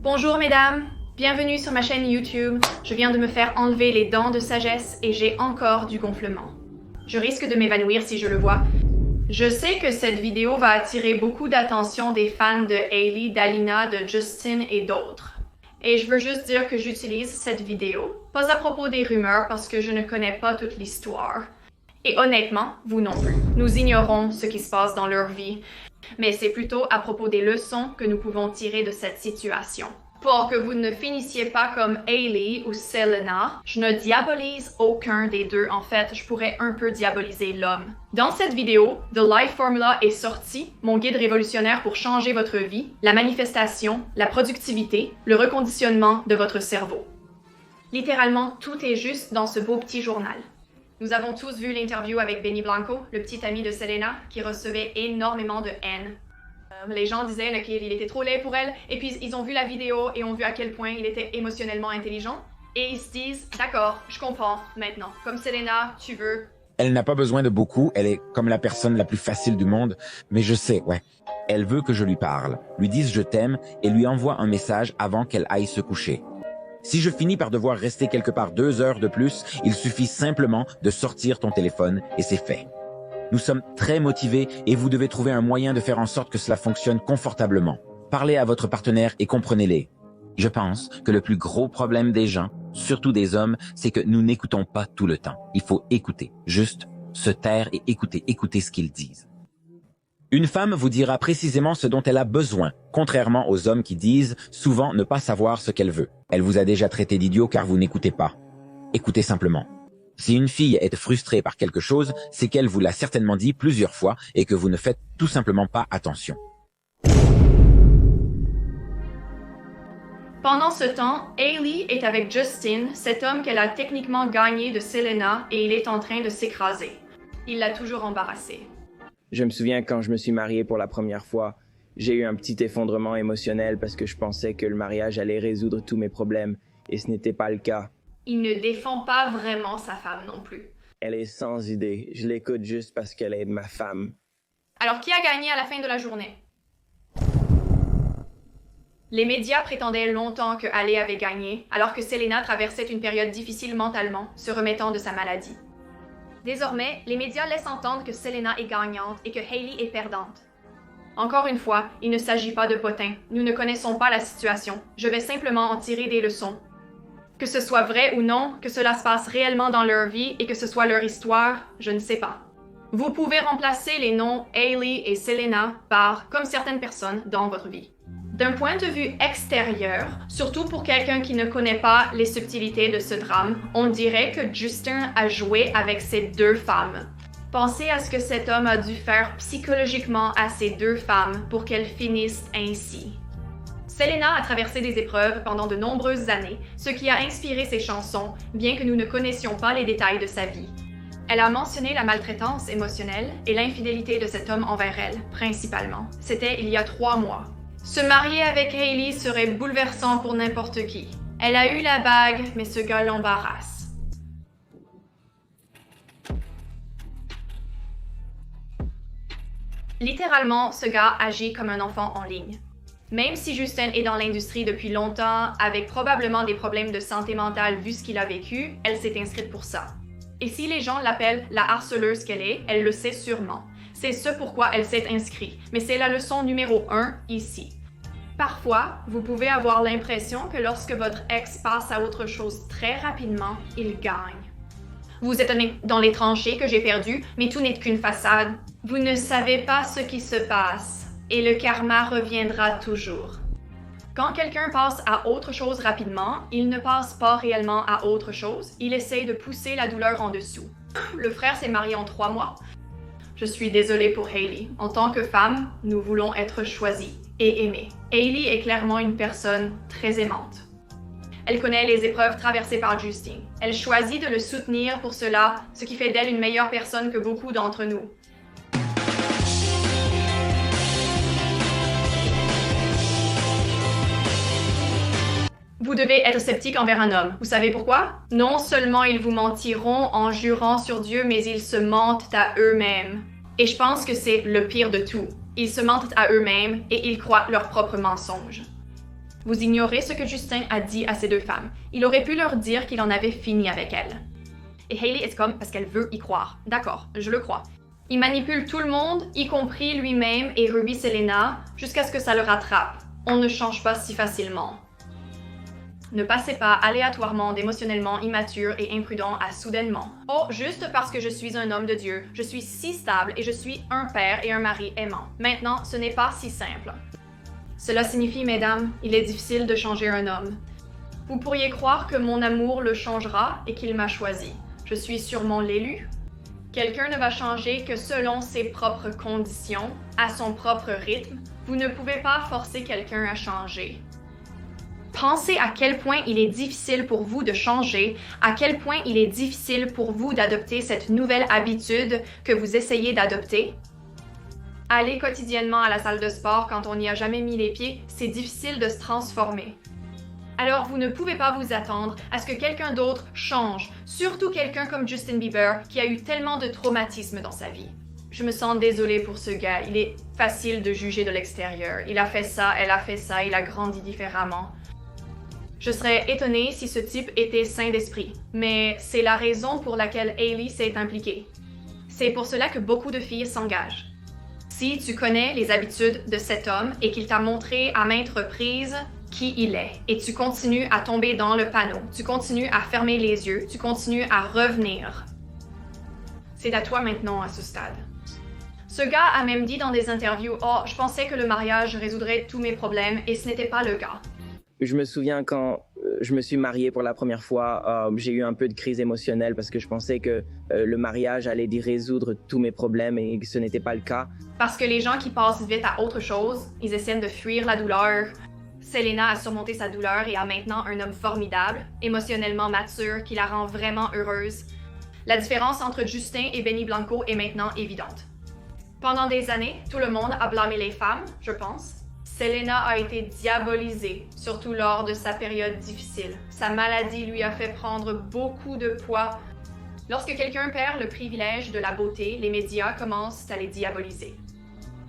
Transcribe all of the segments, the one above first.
Bonjour mesdames, bienvenue sur ma chaîne YouTube. Je viens de me faire enlever les dents de sagesse et j'ai encore du gonflement. Je risque de m'évanouir si je le vois. Je sais que cette vidéo va attirer beaucoup d'attention des fans de Hailey, d'Alina, de Justin et d'autres. Et je veux juste dire que j'utilise cette vidéo, pas à propos des rumeurs parce que je ne connais pas toute l'histoire. Et honnêtement, vous non plus. Nous ignorons ce qui se passe dans leur vie. Mais c'est plutôt à propos des leçons que nous pouvons tirer de cette situation. Pour que vous ne finissiez pas comme Hailey ou Selena, je ne diabolise aucun des deux. En fait, je pourrais un peu diaboliser l'homme. Dans cette vidéo, The Life Formula est sorti, mon guide révolutionnaire pour changer votre vie, la manifestation, la productivité, le reconditionnement de votre cerveau. Littéralement, tout est juste dans ce beau petit journal. Nous avons tous vu l'interview avec Benny Blanco, le petit ami de Selena, qui recevait énormément de haine. Les gens disaient qu'il était trop laid pour elle, et puis ils ont vu la vidéo et ont vu à quel point il était émotionnellement intelligent. Et ils se disent, d'accord, je comprends maintenant. Comme Selena, tu veux. Elle n'a pas besoin de beaucoup, elle est comme la personne la plus facile du monde, mais je sais, ouais. Elle veut que je lui parle, lui dise je t'aime et lui envoie un message avant qu'elle aille se coucher. Si je finis par devoir rester quelque part 2 heures de plus, il suffit simplement de sortir ton téléphone et c'est fait. Nous sommes très motivés et vous devez trouver un moyen de faire en sorte que cela fonctionne confortablement. Parlez à votre partenaire et comprenez-les. Je pense que le plus gros problème des gens, surtout des hommes, c'est que nous n'écoutons pas tout le temps. Il faut écouter, juste se taire et écouter ce qu'ils disent. Une femme vous dira précisément ce dont elle a besoin, contrairement aux hommes qui disent souvent ne pas savoir ce qu'elle veut. Elle vous a déjà traité d'idiot car vous n'écoutez pas. Écoutez simplement. Si une fille est frustrée par quelque chose, c'est qu'elle vous l'a certainement dit plusieurs fois et que vous ne faites tout simplement pas attention. Pendant ce temps, Hailey est avec Justin, cet homme qu'elle a techniquement gagné de Selena, et il est en train de s'écraser. Il l'a toujours embarrassée. Je me souviens quand je me suis marié pour la première fois, j'ai eu un petit effondrement émotionnel parce que je pensais que le mariage allait résoudre tous mes problèmes, et ce n'était pas le cas. Il ne défend pas vraiment sa femme non plus. Elle est sans idée, je l'écoute juste parce qu'elle est ma femme. Alors qui a gagné à la fin de la journée? Les médias prétendaient longtemps que Hailey avait gagné, alors que Selena traversait une période difficile mentalement, se remettant de sa maladie. Désormais, les médias laissent entendre que Selena est gagnante et que Hailey est perdante. Encore une fois, il ne s'agit pas de potins. Nous ne connaissons pas la situation. Je vais simplement en tirer des leçons. Que ce soit vrai ou non, que cela se passe réellement dans leur vie et que ce soit leur histoire, je ne sais pas. Vous pouvez remplacer les noms Hailey et Selena par « comme certaines personnes dans votre vie ». D'un point de vue extérieur, surtout pour quelqu'un qui ne connaît pas les subtilités de ce drame, on dirait que Justin a joué avec ces 2 femmes. Pensez à ce que cet homme a dû faire psychologiquement à ces 2 femmes pour qu'elles finissent ainsi. Selena a traversé des épreuves pendant de nombreuses années, ce qui a inspiré ses chansons, bien que nous ne connaissions pas les détails de sa vie. Elle a mentionné la maltraitance émotionnelle et l'infidélité de cet homme envers elle, principalement. C'était il y a 3 mois. Se marier avec Hailey serait bouleversant pour n'importe qui. Elle a eu la bague, mais ce gars l'embarrasse. Littéralement, ce gars agit comme un enfant en ligne. Même si Justin est dans l'industrie depuis longtemps, avec probablement des problèmes de santé mentale vu ce qu'il a vécu, elle s'est inscrite pour ça. Et si les gens l'appellent la harceleuse qu'elle est, elle le sait sûrement. C'est ce pourquoi elle s'est inscrite, mais c'est la leçon numéro 1 ici. Parfois, vous pouvez avoir l'impression que lorsque votre ex passe à autre chose très rapidement, il gagne. Vous êtes dans les tranchées que j'ai perdues, mais tout n'est qu'une façade. Vous ne savez pas ce qui se passe, et le karma reviendra toujours. Quand quelqu'un passe à autre chose rapidement, il ne passe pas réellement à autre chose, il essaye de pousser la douleur en dessous. Le frère s'est marié en 3 mois. Je suis désolée pour Hailey. En tant que femme, nous voulons être choisies et aimées. Hailey est clairement une personne très aimante. Elle connaît les épreuves traversées par Justin. Elle choisit de le soutenir pour cela, ce qui fait d'elle une meilleure personne que beaucoup d'entre nous. Vous devez être sceptique envers un homme. Vous savez pourquoi? Non seulement ils vous mentiront en jurant sur Dieu, mais ils se mentent à eux-mêmes. Et je pense que c'est le pire de tout. Ils se mentent à eux-mêmes et ils croient leurs propres mensonges. Vous ignorez ce que Justin a dit à ces deux femmes. Il aurait pu leur dire qu'il en avait fini avec elles. Et Hailey est comme parce qu'elle veut y croire. D'accord, je le crois. Il manipule tout le monde, y compris lui-même et Ruby Selena, jusqu'à ce que ça le rattrape. On ne change pas si facilement. Ne passez pas aléatoirement d'émotionnellement immature et imprudent à soudainement. Oh, juste parce que je suis un homme de Dieu, je suis si stable et je suis un père et un mari aimant. Maintenant, ce n'est pas si simple. Cela signifie, mesdames, il est difficile de changer un homme. Vous pourriez croire que mon amour le changera et qu'il m'a choisi. Je suis sûrement l'élu. Quelqu'un ne va changer que selon ses propres conditions, à son propre rythme. Vous ne pouvez pas forcer quelqu'un à changer. Pensez à quel point il est difficile pour vous de changer, à quel point il est difficile pour vous d'adopter cette nouvelle habitude que vous essayez d'adopter. Aller quotidiennement à la salle de sport quand on n'y a jamais mis les pieds, c'est difficile de se transformer. Alors vous ne pouvez pas vous attendre à ce que quelqu'un d'autre change, surtout quelqu'un comme Justin Bieber qui a eu tellement de traumatismes dans sa vie. Je me sens désolée pour ce gars, il est facile de juger de l'extérieur. Il a fait ça, elle a fait ça, il a grandi différemment. Je serais étonnée si ce type était sain d'esprit, mais c'est la raison pour laquelle Hailey s'est impliquée. C'est pour cela que beaucoup de filles s'engagent. Si tu connais les habitudes de cet homme et qu'il t'a montré à maintes reprises qui il est, et tu continues à tomber dans le panneau, tu continues à fermer les yeux, tu continues à revenir, c'est à toi maintenant à ce stade. Ce gars a même dit dans des interviews « Oh, je pensais que le mariage résoudrait tous mes problèmes et ce n'était pas le cas. » Je me souviens quand je me suis marié pour la première fois, j'ai eu un peu de crise émotionnelle parce que je pensais que le mariage allait résoudre tous mes problèmes et que ce n'était pas le cas. Parce que les gens qui passent vite à autre chose, ils essaient de fuir la douleur. Selena a surmonté sa douleur et a maintenant un homme formidable, émotionnellement mature, qui la rend vraiment heureuse. La différence entre Justin et Benny Blanco est maintenant évidente. Pendant des années, tout le monde a blâmé les femmes, je pense. Selena a été diabolisée, surtout lors de sa période difficile. Sa maladie lui a fait prendre beaucoup de poids. Lorsque quelqu'un perd le privilège de la beauté, les médias commencent à les diaboliser.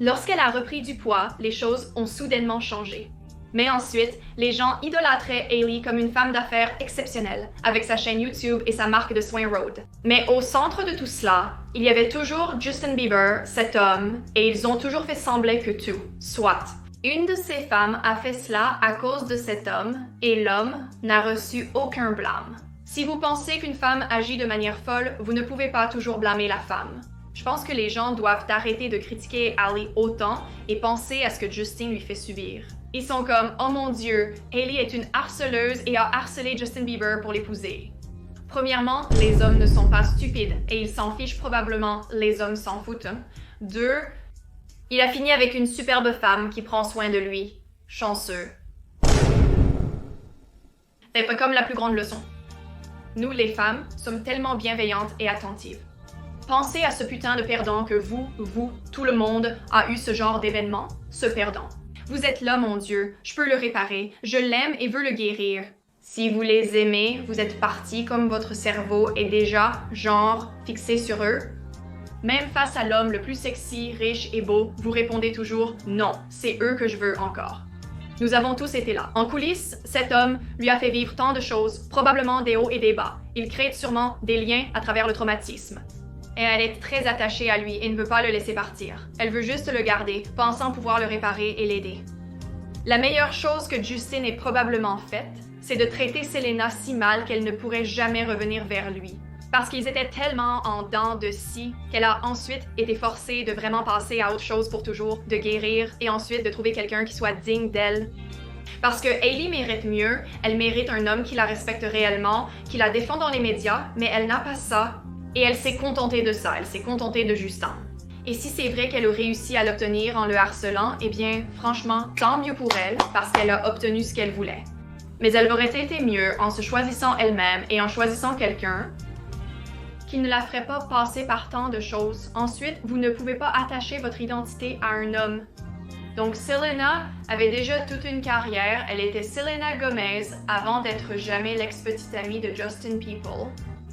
Lorsqu'elle a repris du poids, les choses ont soudainement changé. Mais ensuite, les gens idolâtraient Hailey comme une femme d'affaires exceptionnelle, avec sa chaîne YouTube et sa marque de soins Rhode. Mais au centre de tout cela, il y avait toujours Justin Bieber, cet homme, et ils ont toujours fait sembler que tout, soit. Une de ces femmes a fait cela à cause de cet homme, et l'homme n'a reçu aucun blâme. Si vous pensez qu'une femme agit de manière folle, vous ne pouvez pas toujours blâmer la femme. Je pense que les gens doivent arrêter de critiquer Hailey autant et penser à ce que Justin lui fait subir. Ils sont comme « Oh mon Dieu, Hailey est une harceleuse et a harcelé Justin Bieber pour l'épouser. » Premièrement, les hommes ne sont pas stupides et ils s'en fichent probablement, les hommes s'en foutent. 2, il a fini avec une superbe femme qui prend soin de lui. Chanceux. C'est pas comme la plus grande leçon. Nous, les femmes, sommes tellement bienveillantes et attentives. Pensez à ce putain de perdant que vous, tout le monde, a eu ce genre d'événement, ce perdant. Vous êtes là, mon Dieu, je peux le réparer, je l'aime et veux le guérir. Si vous les aimez, vous êtes parti comme votre cerveau est déjà, genre, fixé sur eux. Même face à l'homme le plus sexy, riche et beau, vous répondez toujours « Non, c'est eux que je veux encore ». Nous avons tous été là. En coulisses, cet homme lui a fait vivre tant de choses, probablement des hauts et des bas. Il crée sûrement des liens à travers le traumatisme. Et elle est très attachée à lui et ne veut pas le laisser partir. Elle veut juste le garder, pensant pouvoir le réparer et l'aider. La meilleure chose que Justin ait probablement faite, c'est de traiter Selena si mal qu'elle ne pourrait jamais revenir vers lui. Parce qu'ils étaient tellement en dents de scie qu'elle a ensuite été forcée de vraiment passer à autre chose pour toujours, de guérir et ensuite de trouver quelqu'un qui soit digne d'elle. Parce que Hailey mérite mieux, elle mérite un homme qui la respecte réellement, qui la défend dans les médias, mais elle n'a pas ça. Et elle s'est contentée de ça, elle s'est contentée de Justin. Et si c'est vrai qu'elle a réussi à l'obtenir en le harcelant, eh bien, franchement, tant mieux pour elle, parce qu'elle a obtenu ce qu'elle voulait. Mais elle aurait été mieux en se choisissant elle-même et en choisissant quelqu'un qui ne la ferait pas passer par tant de choses. Ensuite, vous ne pouvez pas attacher votre identité à un homme. Donc Selena avait déjà toute une carrière, elle était Selena Gomez avant d'être jamais l'ex-petite amie de Justin People.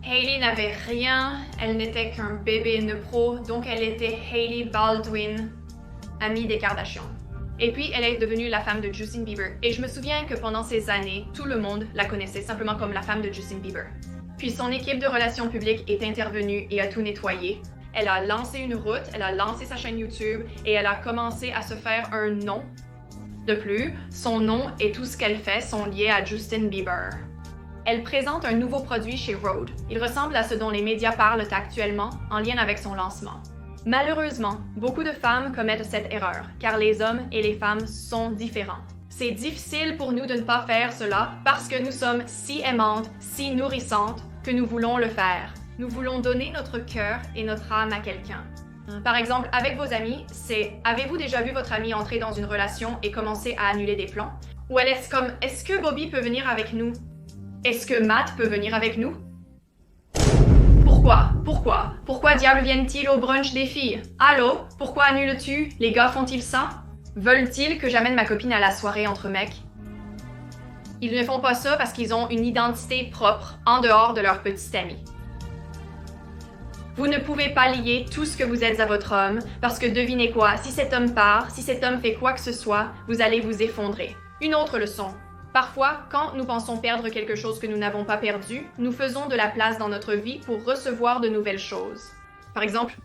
Hailey n'avait rien, elle n'était qu'un bébé neupro, donc elle était Hailey Baldwin, amie des Kardashians. Et puis, elle est devenue la femme de Justin Bieber. Et je me souviens que pendant ces années, tout le monde la connaissait simplement comme la femme de Justin Bieber. Puis son équipe de relations publiques est intervenue et a tout nettoyé. Elle a lancé une route, elle a lancé sa chaîne YouTube et elle a commencé à se faire un nom. De plus, son nom et tout ce qu'elle fait sont liés à Justin Bieber. Elle présente un nouveau produit chez Rhode. Il ressemble à ce dont les médias parlent actuellement en lien avec son lancement. Malheureusement, beaucoup de femmes commettent cette erreur, car les hommes et les femmes sont différents. C'est difficile pour nous de ne pas faire cela parce que nous sommes si aimantes, si nourrissantes, que nous voulons le faire. Nous voulons donner notre cœur et notre âme à quelqu'un. Par exemple, avec vos amis, c'est « Avez-vous déjà vu votre ami entrer dans une relation et commencer à annuler des plans? » Ou elle est comme « Est-ce que Bobby peut venir avec nous? Est-ce que Matt peut venir avec nous? » Pourquoi? Pourquoi diable viennent-ils au brunch des filles? Allô? Pourquoi annules-tu? Les gars font-ils ça? Veulent-ils que j'amène ma copine à la soirée entre mecs? Ils ne font pas ça parce qu'ils ont une identité propre en dehors de leur petit ami. Vous ne pouvez pas lier tout ce que vous êtes à votre homme parce que devinez quoi? Si cet homme part, si cet homme fait quoi que ce soit, vous allez vous effondrer. Une autre leçon. Parfois, quand nous pensons perdre quelque chose que nous n'avons pas perdu, nous faisons de la place dans notre vie pour recevoir de nouvelles choses. Par exemple,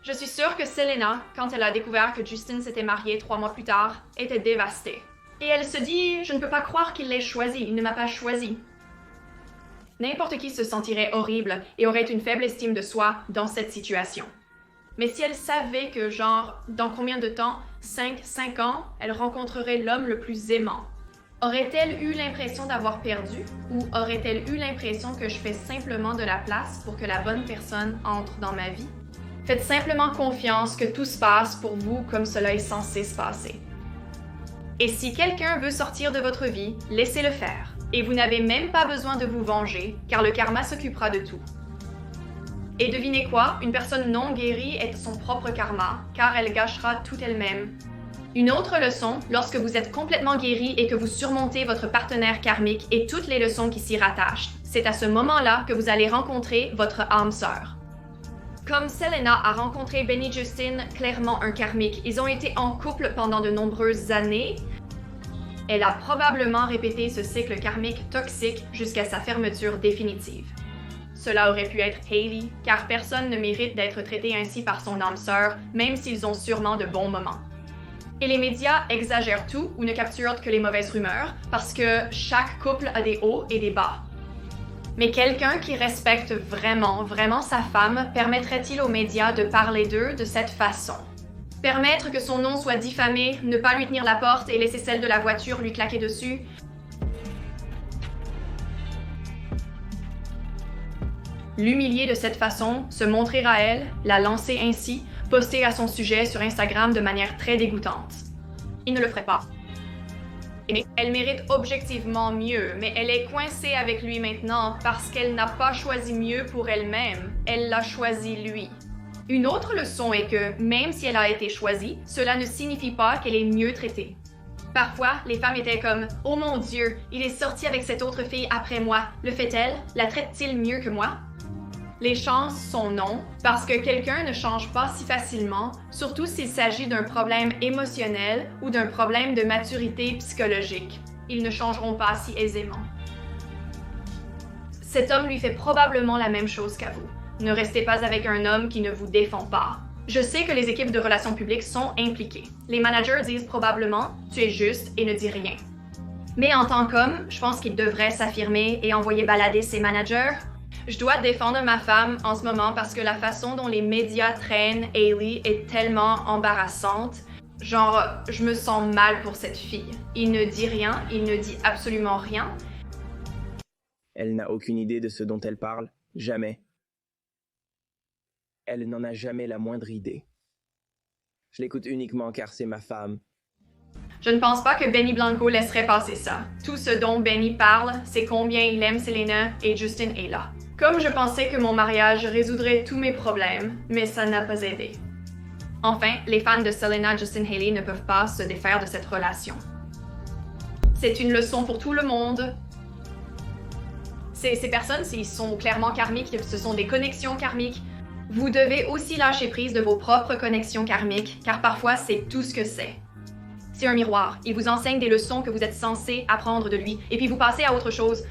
je suis sûre que Selena, quand elle a découvert que Justin s'était marié 3 mois plus tard, était dévastée. Et elle se dit « Je ne peux pas croire qu'il l'ait choisi, il ne m'a pas choisi. » N'importe qui se sentirait horrible et aurait une faible estime de soi dans cette situation. Mais si elle savait que, dans combien de temps, 5 ans, elle rencontrerait l'homme le plus aimant, aurait-elle eu l'impression d'avoir perdu ou aurait-elle eu l'impression que je fais simplement de la place pour que la bonne personne entre dans ma vie? Faites simplement confiance que tout se passe pour vous comme cela est censé se passer. Et si quelqu'un veut sortir de votre vie, laissez-le faire. Et vous n'avez même pas besoin de vous venger, car le karma s'occupera de tout. Et devinez quoi? Une personne non guérie est son propre karma, car elle gâchera tout elle-même. Une autre leçon, lorsque vous êtes complètement guéri et que vous surmontez votre partenaire karmique et toutes les leçons qui s'y rattachent, c'est à ce moment-là que vous allez rencontrer votre âme sœur. Comme Selena a rencontré Benny Justin, clairement un karmique, ils ont été en couple pendant de nombreuses années. Elle a probablement répété ce cycle karmique toxique jusqu'à sa fermeture définitive. Cela aurait pu être Hailey, car personne ne mérite d'être traité ainsi par son âme sœur, même s'ils ont sûrement de bons moments. Et les médias exagèrent tout ou ne capturent que les mauvaises rumeurs, parce que chaque couple a des hauts et des bas. Mais quelqu'un qui respecte vraiment sa femme, permettrait-il aux médias de parler d'eux de cette façon? Permettre que son nom soit diffamé, ne pas lui tenir la porte et laisser celle de la voiture lui claquer dessus? L'humilier de cette façon, se montrer à elle, la lancer ainsi, poster à son sujet sur Instagram de manière très dégoûtante. Il ne le ferait pas. Et elle mérite objectivement mieux, mais elle est coincée avec lui maintenant parce qu'elle n'a pas choisi mieux pour elle-même, elle l'a choisi lui. Une autre leçon est que, même si elle a été choisie, cela ne signifie pas qu'elle est mieux traitée. Parfois, les femmes étaient comme « Oh mon Dieu, il est sorti avec cette autre fille après moi, le fait-elle? La traite-t-il mieux que moi? » Les chances sont non, parce que quelqu'un ne change pas si facilement, surtout s'il s'agit d'un problème émotionnel ou d'un problème de maturité psychologique. Ils ne changeront pas si aisément. Cet homme lui fait probablement la même chose qu'à vous. Ne restez pas avec un homme qui ne vous défend pas. Je sais que les équipes de relations publiques sont impliquées. Les managers disent probablement « tu es juste et ne dis rien ». Mais en tant qu'homme, je pense qu'il devrait s'affirmer et envoyer balader ses managers. Je dois défendre ma femme en ce moment parce que la façon dont les médias traînent Hailey est tellement embarrassante. Je me sens mal pour cette fille. Il ne dit rien, il ne dit absolument rien. Elle n'a aucune idée de ce dont elle parle, jamais. Elle n'en a jamais la moindre idée. Je l'écoute uniquement car c'est ma femme. Je ne pense pas que Benny Blanco laisserait passer ça. Tout ce dont Benny parle, c'est combien il aime Selena et Justin est là. Comme je pensais que mon mariage résoudrait tous mes problèmes, mais ça n'a pas aidé. Enfin, les fans de Selena Justin Hailey ne peuvent pas se défaire de cette relation. C'est une leçon pour tout le monde. Ces personnes, s'ils sont clairement karmiques, ce sont des connexions karmiques. Vous devez aussi lâcher prise de vos propres connexions karmiques, car parfois c'est tout ce que c'est. C'est un miroir. Il vous enseigne des leçons que vous êtes censé apprendre de lui, et puis vous passez à autre chose.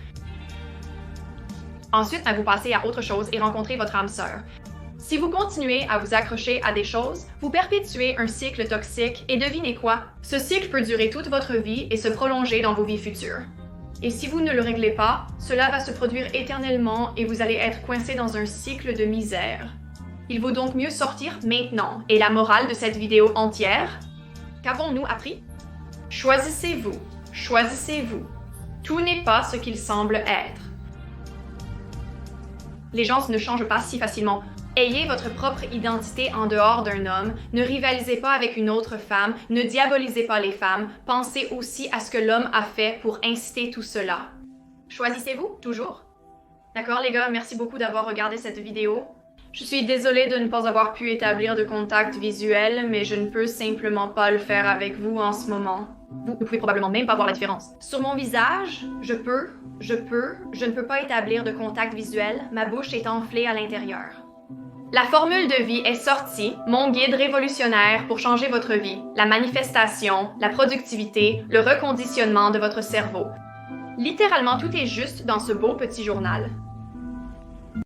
Ensuite, vous passez à autre chose et rencontrez votre âme sœur. Si vous continuez à vous accrocher à des choses, vous perpétuez un cycle toxique et devinez quoi? Ce cycle peut durer toute votre vie et se prolonger dans vos vies futures. Et si vous ne le réglez pas, cela va se produire éternellement et vous allez être coincé dans un cycle de misère. Il vaut donc mieux sortir maintenant. Et la morale de cette vidéo entière? Qu'avons-nous appris? Choisissez-vous. Choisissez-vous. Tout n'est pas ce qu'il semble être. Les gens ne changent pas si facilement. Ayez votre propre identité en dehors d'un homme, ne rivalisez pas avec une autre femme, ne diabolisez pas les femmes, pensez aussi à ce que l'homme a fait pour inciter tout cela. Choisissez-vous, toujours. D'accord les gars, merci beaucoup d'avoir regardé cette vidéo. Je suis désolée de ne pas avoir pu établir de contact visuel, mais je ne peux simplement pas le faire avec vous en ce moment. Vous ne pouvez probablement même pas voir la différence. Sur mon visage, je ne peux pas établir de contact visuel, ma bouche est enflée à l'intérieur. La formule de vie est sortie, mon guide révolutionnaire pour changer votre vie, la manifestation, la productivité, le reconditionnement de votre cerveau. Littéralement, tout est juste dans ce beau petit journal.